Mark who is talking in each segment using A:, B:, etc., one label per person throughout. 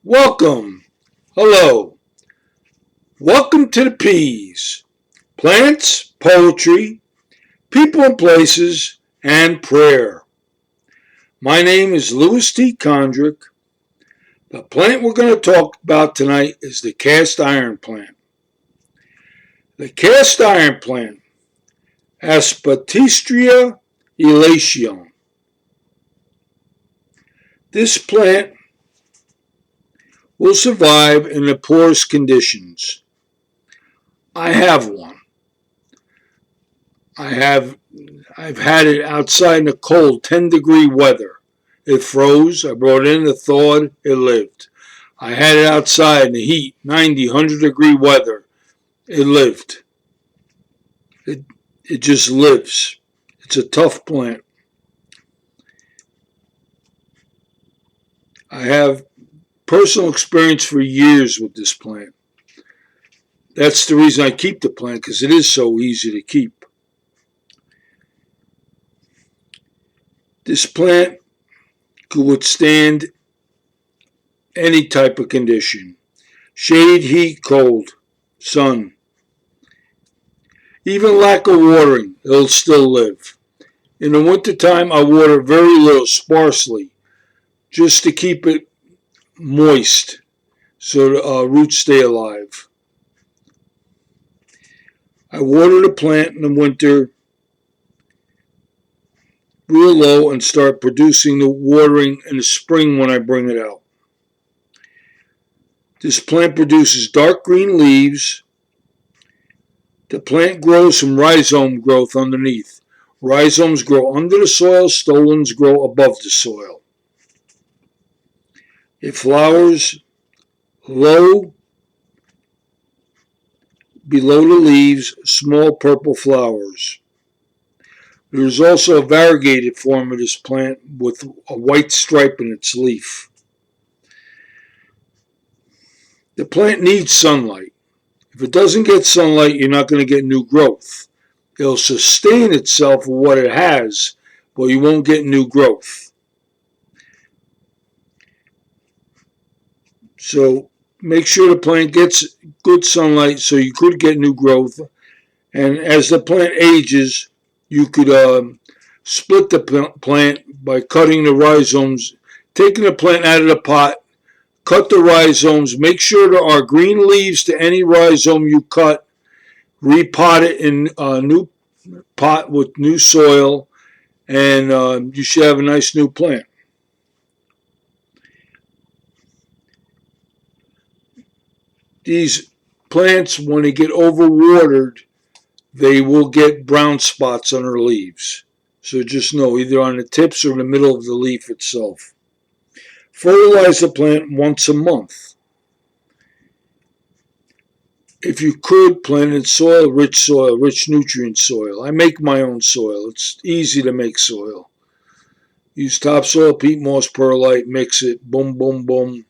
A: Welcome. Hello. Welcome to the Peas. Plants, poetry, people and places, and prayer. My name is Louis T. Condrick. The plant we're going to talk about tonight is the cast iron plant. The cast iron plant, Aspartistria elatium. This plant will survive in the poorest conditions. I have one. I've had it outside in the cold 10-degree weather. It froze. I brought it in, it thawed, it lived. I had it outside in the heat, 90, 100-degree weather. It lived. It just lives. It's a tough plant. I have personal experience for years with this plant. That's the reason I keep the plant, because it is so easy to keep. This plant could withstand any type of condition. Shade, heat, cold, sun. Even lack of watering, it'll still live. In the wintertime, I water very little, sparsely, just to keep it moist so the roots stay alive. I water the plant in the winter real low and start producing the watering in the spring when I bring it out. This plant produces dark green leaves. The plant grows from rhizome growth underneath. Rhizomes grow under the soil, stolons grow above the soil. It flowers low below the leaves, small purple flowers. There is also a variegated form of this plant with a white stripe in its leaf. The plant needs sunlight. If it doesn't get sunlight, you're not going to get new growth. It'll sustain itself with what it has, but you won't get new growth. So make sure the plant gets good sunlight so you could get new growth. And as the plant ages, you could split the plant by cutting the rhizomes, taking the plant out of the pot, cut the rhizomes, make sure there are green leaves to any rhizome you cut, repot it in a new pot with new soil, and you should have a nice new plant. These plants, when they get overwatered, they will get brown spots on their leaves. So just know, either on the tips or in the middle of the leaf itself. Fertilize the plant once a month. If you could, plant in soil, rich nutrient soil. I make my own soil. It's easy to make soil. Use topsoil, peat moss, perlite, mix it, boom, boom, boom.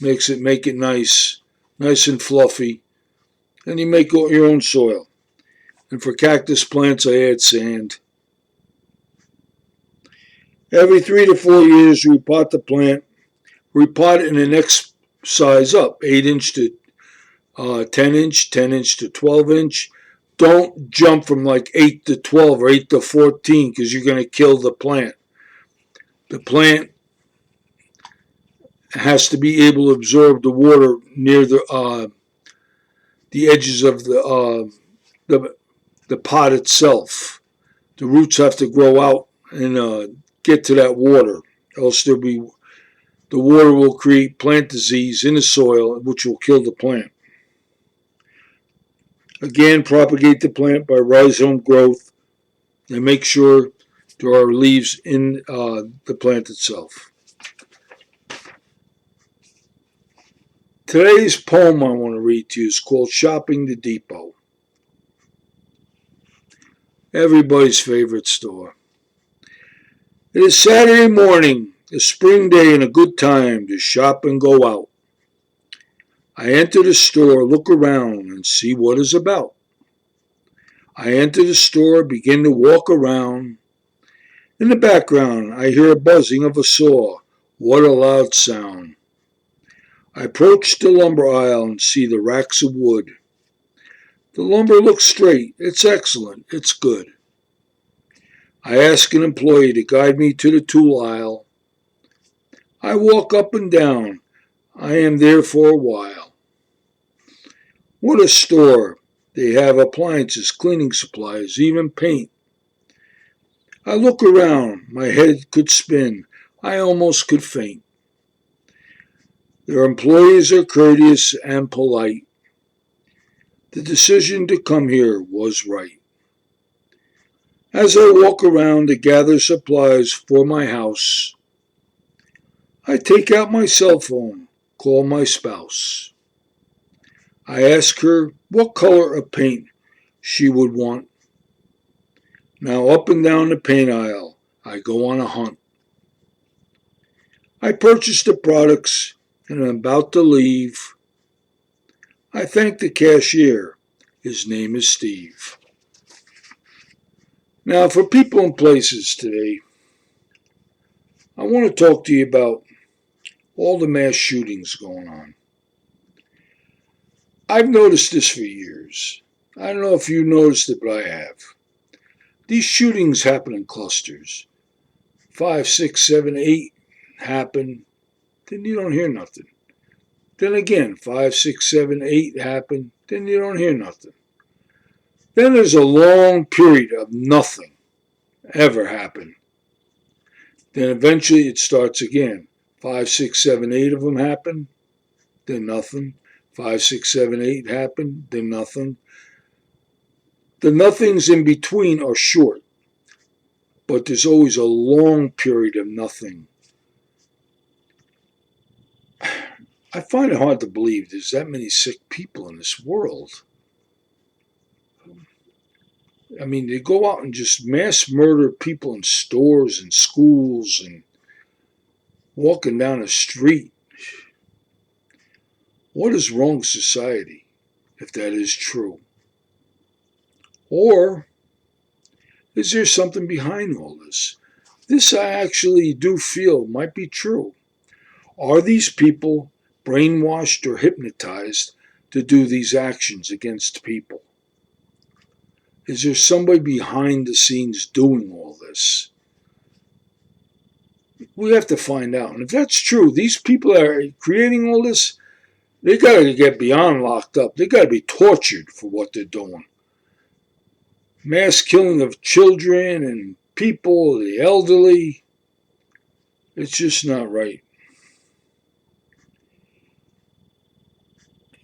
A: Mix it, make it nice and fluffy. Then you make your own soil. And for cactus plants, I add sand. Every 3 to 4 years, repot the plant. Repot it in the next size up, 8-inch to 10-inch, 10-inch to 12-inch. Don't jump from like 8 to 12 or 8 to 14 because you're going to kill the plant. The plant has to be able to absorb the water near the edges of the pot itself. The roots have to grow out and get to that water, else the water will create plant disease in the soil, which will kill the plant. Again, propagate the plant by rhizome growth and make sure there are leaves in the plant itself. Today's poem I want to read to you is called Shopping the Depot. Everybody's favorite store. It is Saturday morning, a spring day and a good time to shop and go out. I enter the store, look around, and see what is about. I enter the store, begin to walk around. In the background, I hear a buzzing of a saw. What a loud sound. I approach the lumber aisle and see the racks of wood. The lumber looks straight. It's excellent. It's good. I ask an employee to guide me to the tool aisle. I walk up and down. I am there for a while. What a store! They have appliances, cleaning supplies, even paint. I look around. My head could spin. I almost could faint. Their employees are courteous and polite. The decision to come here was right. As I walk around to gather supplies for my house, I take out my cell phone, call my spouse. I ask her what color of paint she would want. Now up and down the paint aisle, I go on a hunt. I purchase the products and I'm about to leave. I thank the cashier. His name is Steve. Now for people and places today, I want to talk to you about all the mass shootings going on. I've noticed this for years. I don't know if you noticed it, but I have. These shootings happen in clusters. 5, 6, 7, 8 happen, then you don't hear nothing. Then again, 5, 6, 7, 8 happen, then you don't hear nothing. Then there's a long period of nothing ever happen. Then eventually it starts again. 5, 6, 7, 8 of them happen, then nothing. 5, 6, 7, 8 happen, then nothing. The nothings in between are short, but there's always a long period of nothing. I find it hard to believe there's that many sick people in this world. I mean, they go out and just mass murder people in stores and schools and walking down the street. What is wrong with society if that is true? Or is there something behind all this? This I actually do feel might be true. Are these people brainwashed or hypnotized to do these actions against people? Is there somebody behind the scenes doing all this? We have to find out. And if that's true, these people that are creating all this, they got to get beyond locked up. They got to be tortured for what they're doing. Mass killing of children and people, the elderly. It's just not right.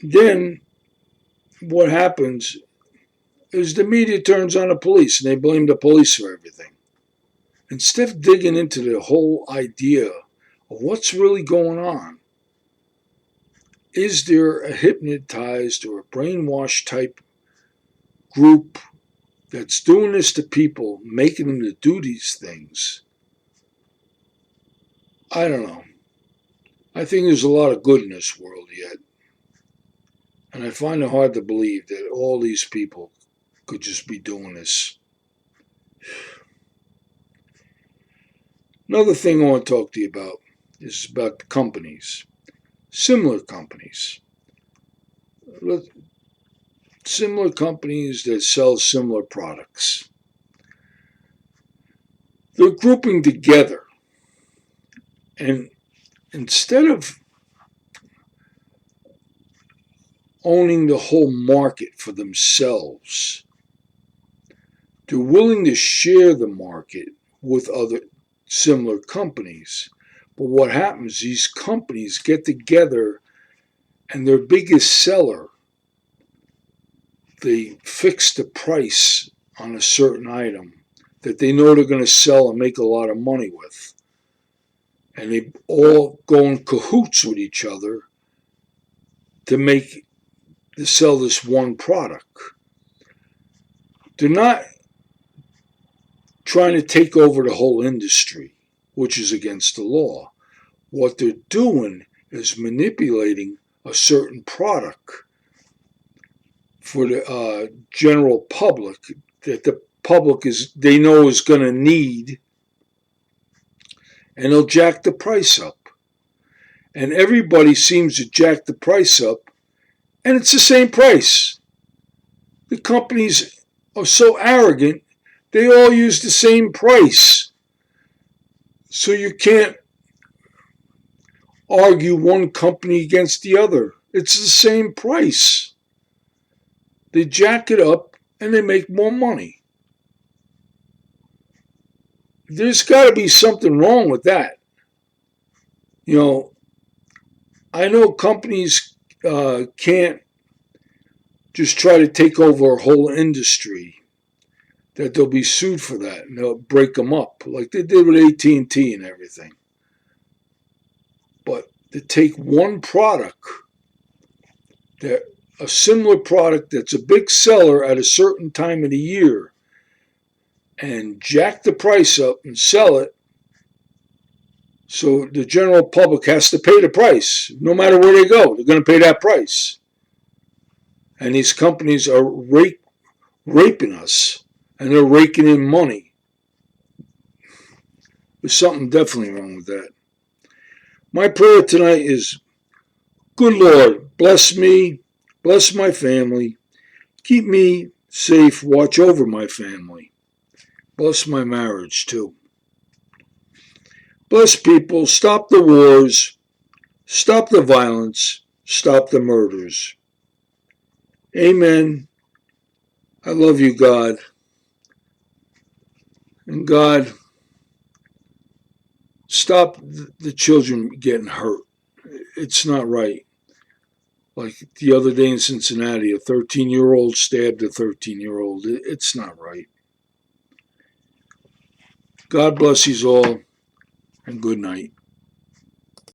A: Then what happens is the media turns on the police and they blame the police for everything. Instead of digging into the whole idea of what's really going on, is there a hypnotized or a brainwashed type group that's doing this to people, making them to do these things? I don't know. I think there's a lot of good in this world yet. And I find it hard to believe that all these people could just be doing this. Another thing I want to talk to you about is about the companies. Similar companies. Similar companies that sell similar products. They're grouping together. And instead of owning the whole market for themselves, they're willing to share the market with other similar companies. But what happens, these companies get together and their biggest seller, they fix the price on a certain item that they know they're going to sell and make a lot of money with. And they all go in cahoots with each other to sell this one product. They're not trying to take over the whole industry, which is against the law. What they're doing is manipulating a certain product for the general public that the public they know is going to need, and they'll jack the price up. and everybody seems to jack the price up, and it's the same price. The companies are so arrogant, they all use the same price. So you can't argue one company against the other. It's the same price. They jack it up and they make more money. There's got to be something wrong with that. You know, I know companies can't just try to take over a whole industry, that they'll be sued for that and they'll break them up like they did with AT&T and everything. But to take one product, a similar product that's a big seller at a certain time of the year, and jack the price up and sell it, so the general public has to pay the price. No matter where they go, they're going to pay that price. And these companies are raping us, and they're raking in money. There's something definitely wrong with that. My prayer tonight is, good Lord, bless me, bless my family, keep me safe, watch over my family. Bless my marriage too. Bless people, stop the wars, stop the violence, stop the murders. Amen. I love you, God. And God, stop the children getting hurt. It's not right. Like the other day in Cincinnati, a 13-year-old stabbed a 13-year-old. It's not right. God bless you all, and good night.